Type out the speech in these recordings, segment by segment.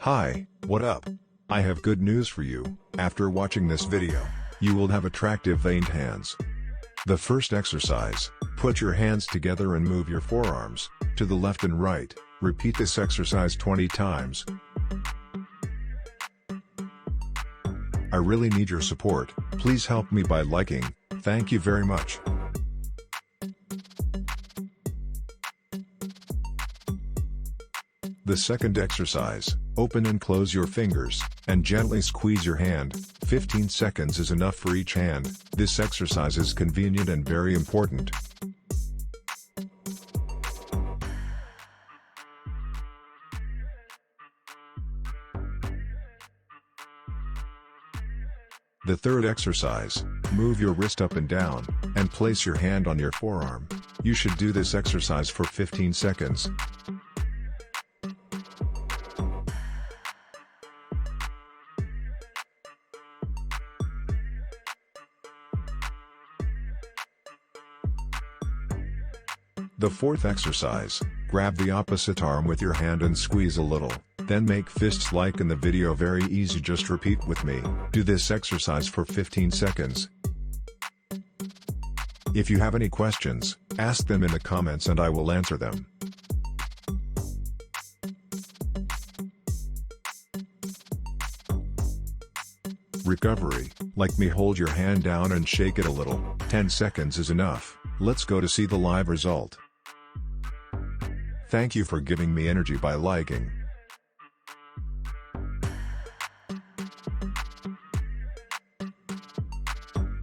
Hi, what up? I have good news for you. After watching this video, you will have attractive veined hands. The first exercise, put your hands together and move your forearms to the left and right. Repeat this exercise 20 times. I really need your support. Please help me by liking. Thank you very much. The second exercise, open and close your fingers, and gently squeeze your hand. 15 seconds is enough for each hand. This exercise is convenient and very important. The third exercise, move your wrist up and down, and place your hand on your forearm. You should do this exercise for 15 seconds. The fourth exercise, grab the opposite arm with your hand and squeeze a little, then make fists like in the video. Very easy, just repeat with me. Do this exercise for 15 seconds. If you have any questions, ask them in the comments and I will answer them. Recovery, like me, hold your hand down and shake it a little. 10 seconds is enough. Let's go to see the live result. Thank you for giving me energy by liking.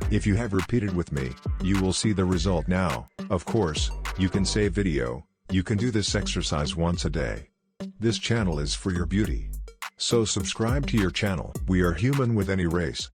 If you have repeated with me, you will see the result now. Of course, you can save video. You can do this exercise once a day. This channel is for your beauty. So subscribe to your channel. We are human with any race.